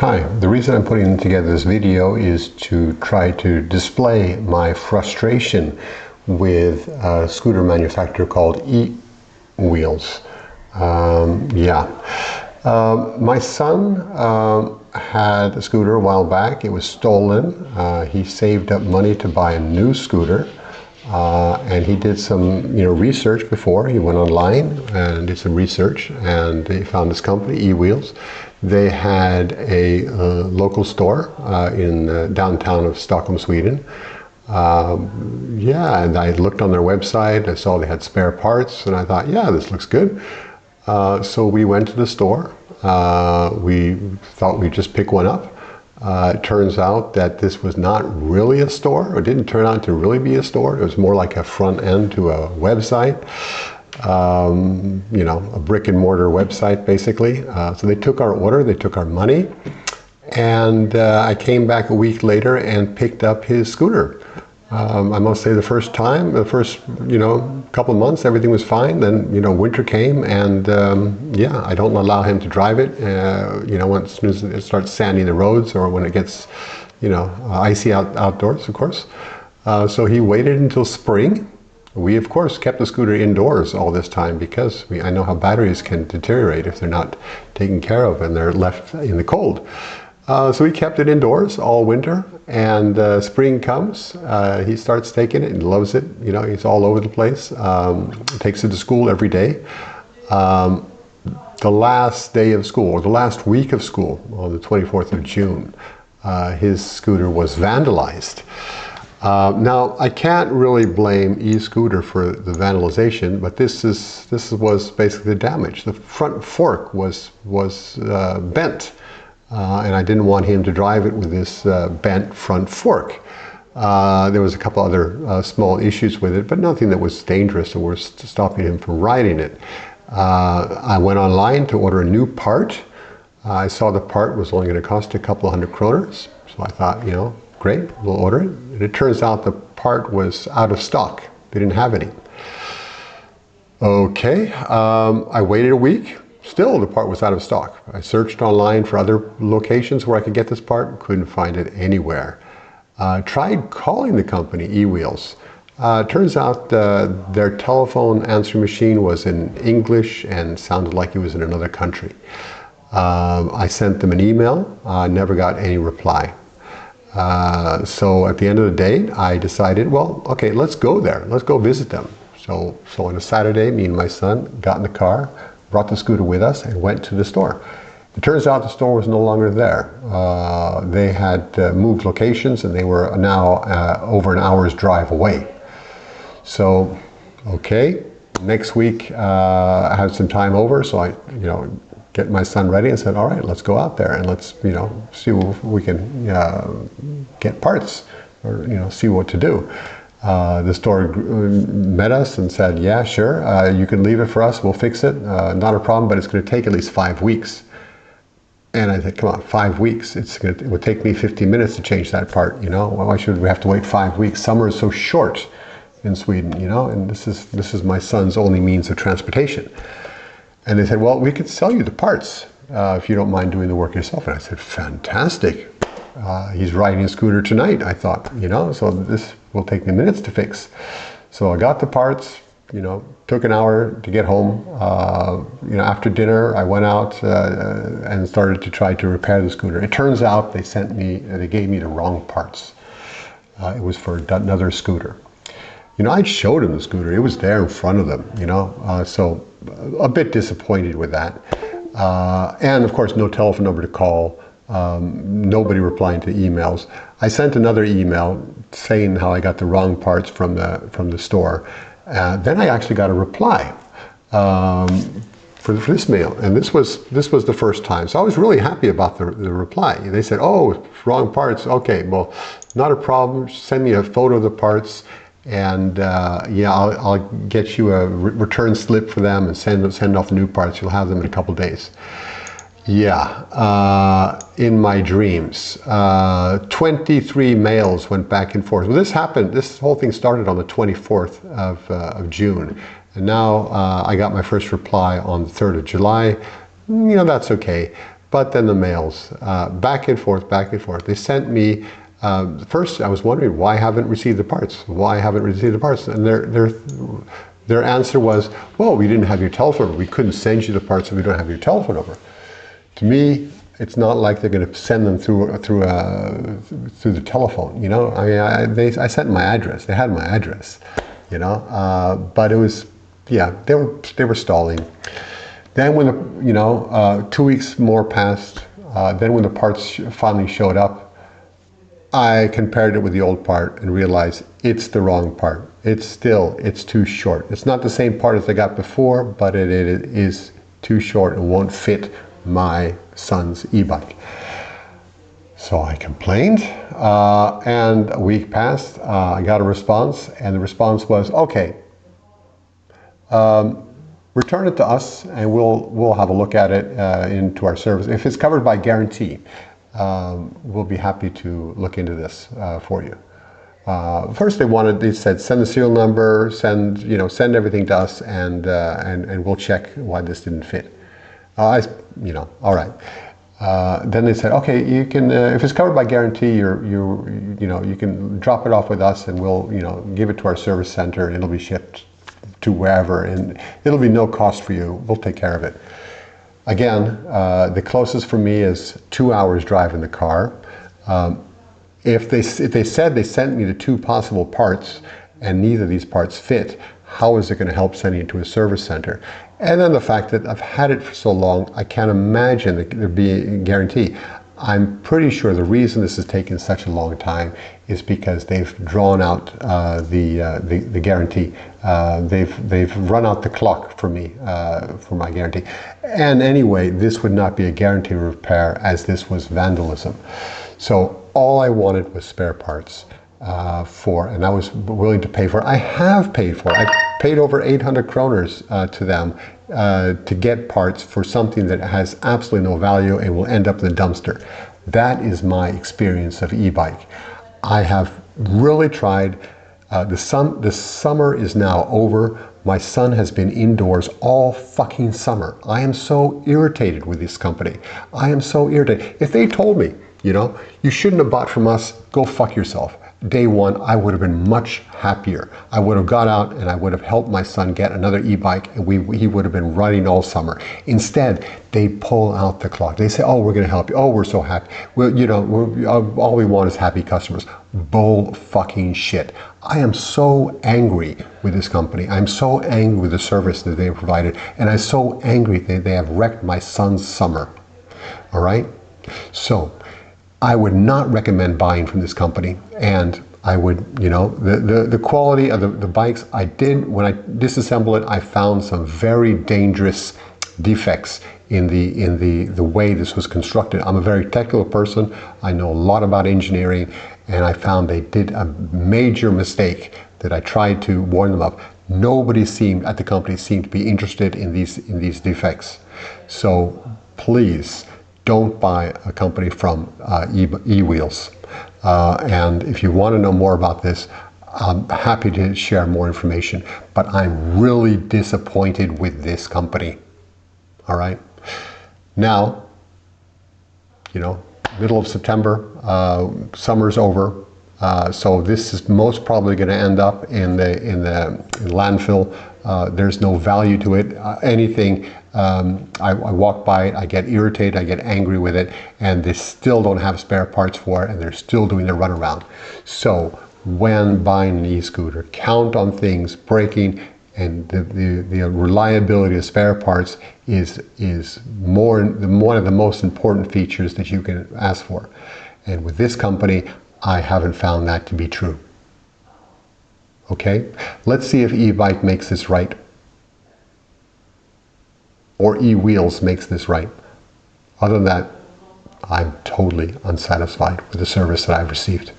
Hi, the reason I'm putting together this video is to try to display my frustration with a scooter manufacturer called E-Wheels. My son had a scooter a while back. It was stolen. He saved up money to buy a new scooter. And he did some research before. He went online and did some research, and he found this company, E-Wheels. They had a local store in downtown of Stockholm, Sweden. And I looked on their website. I saw they had spare parts, and I thought, yeah, this looks good. So we went to the store. We thought we'd just pick one up. It turns out that this was not really a store. It didn't turn out to really be a store. It was more like a front end to a website, a brick and mortar website basically. So they took our order, they took our money, and I came back a week later and picked up his scooter. I must say the first couple of months, everything was fine. Then, winter came, and I don't allow him to drive it, as soon as it starts sanding the roads or when it gets, icy outdoors, of course. So he waited until spring. We, of course, kept the scooter indoors all this time because I know how batteries can deteriorate if they're not taken care of and they're left in the cold. So we kept it indoors all winter, and spring comes, he starts taking it and loves it. He's all over the place, takes it to school every day. The last day of school, or the last week of school, on the 24th of June, his scooter was vandalized. Now, I can't really blame e-scooter for the vandalization, but this was basically the damage. The front fork was bent. And I didn't want him to drive it with this bent front fork. There was a couple other small issues with it, but nothing that was dangerous or was stopping him from riding it. I went online to order a new part. I saw the part was only going to cost a couple of $100 kroners. So I thought, great, we'll order it. And it turns out the part was out of stock. They didn't have any. Okay, I waited a week. Still, the part was out of stock. I searched online for other locations where I could get this part, couldn't find it anywhere. Tried calling the company, E-Wheels. Turns out their telephone answering machine was in English and sounded like it was in another country. I sent them an email, never got any reply. So at the end of the day, I decided, well, okay, let's go there. Let's go visit them. So on a Saturday, me and my son got in the car, brought the scooter with us, and went to the store. It turns out the store was no longer there. They had moved locations, and they were now over an hour's drive away. So, okay, next week I had some time over, so I, get my son ready and said, all right, let's go out there and let's, see if we can get parts or, see what to do. The store met us and said, yeah, sure, you can leave it for us, we'll fix it, not a problem, but it's going to take at least 5 weeks. And I said, come on, 5 weeks, it would take me 15 minutes to change that part, why should we have to wait 5 weeks? Summer is so short in Sweden, and this is my son's only means of transportation. And they said, well, we could sell you the parts if you don't mind doing the work yourself. And I said, fantastic. He's riding a scooter tonight, I thought, so this will take me minutes to fix. So I got the parts, took an hour to get home. After dinner, I went out and started to try to repair the scooter. It turns out they gave me the wrong parts. It was for another scooter. I showed them the scooter. It was there in front of them, so a bit disappointed with that. And of course, no telephone number to call. Nobody replying to emails. I sent another email saying how I got the wrong parts from the store. Then I actually got a reply for this mail, and this was the first time. So I was really happy about the reply. They said, "Oh, wrong parts. Okay, well, not a problem. Send me a photo of the parts, and I'll get you a return slip for them and send off the new parts. You'll have them in a couple days." Yeah, in my dreams. 23 mails went back and forth. Well, this whole thing started on the 24th of June. And now I got my first reply on the 3rd of July. That's okay. but then the mails, back and forth, back and forth. They sent me, first I was wondering why I haven't received the parts, why I haven't received the parts, and their answer was, well, we didn't have your telephone number. We couldn't send you the parts if we don't have your telephone number. To me, it's not like they're going to send them through the telephone. You know, I mean, I sent my address. They had my address. You know, but it was, yeah, they were stalling. Then when 2 weeks more passed, then when the parts finally showed up, I compared it with the old part and realized it's the wrong part. It's too short. It's not the same part as I got before, but it is too short and won't fit my son's e-bike. So I complained, and a week passed. I got a response, and the response was, okay, return it to us, and we'll have a look at it into our service. If it's covered by guarantee, we'll be happy to look into this for you. First, they said send the serial number, send everything to us, and we'll check why this didn't fit. All right. Then they said, okay, you can, if it's covered by guarantee, you can drop it off with us, and we'll give it to our service center, and it'll be shipped to wherever, and it'll be no cost for you. We'll take care of it. Again, the closest for me is 2 hours drive in the car. If they said they sent me the 2 possible parts and neither of these parts fit, how is it going to help sending it to a service center? And then the fact that I've had it for so long, I can't imagine that there'd be a guarantee. I'm pretty sure the reason this has taken such a long time is because they've drawn out the guarantee. They've run out the clock for me, for my guarantee. And anyway, this would not be a guarantee repair, as this was vandalism. So all I wanted was spare parts and I was willing to pay for it. I have paid for it. I paid over 800 kroners to them to get parts for something that has absolutely no value and will end up in the dumpster. That is my experience of e-bike. I have really tried. The summer is now over. My son has been indoors all fucking summer. I am so irritated with this company. I am so irritated. If they told me, you shouldn't have bought from us, go fuck yourself, day one, I would have been much happier. I would have got out and I would have helped my son get another e-bike, and he would have been riding all summer. Instead, they pull out the clock. They say, oh, we're going to help you. Oh, we're so happy. All we want is happy customers. Bull fucking shit. I am so angry with this company. I'm so angry with the service that they have provided, and I'm so angry that they have wrecked my son's summer. All right? So I would not recommend buying from this company, and I would, the quality of the bikes I did, when I disassembled it, I found some very dangerous defects in the way this was constructed. I'm a very technical person. I know a lot about engineering, and I found they did a major mistake that I tried to warn them of. Nobody at the company seemed to be interested in these defects. So please, don't buy a company from eWheels. And if you want to know more about this, I'm happy to share more information, but I'm really disappointed with this company. All right. Now, middle of September, summer's over. So this is most probably going to end up in the landfill. There's no value to it. Anything, I walk by it, I get irritated, I get angry with it, and they still don't have spare parts for it, and they're still doing their runaround. So when buying an e-scooter, count on things breaking, and the reliability of spare parts is one of the most important features that you can ask for. And with this company, I haven't found that to be true. Okay, let's see if e-bike makes this right, or eWheels makes this right. Other than that, I'm totally unsatisfied with the service that I've received.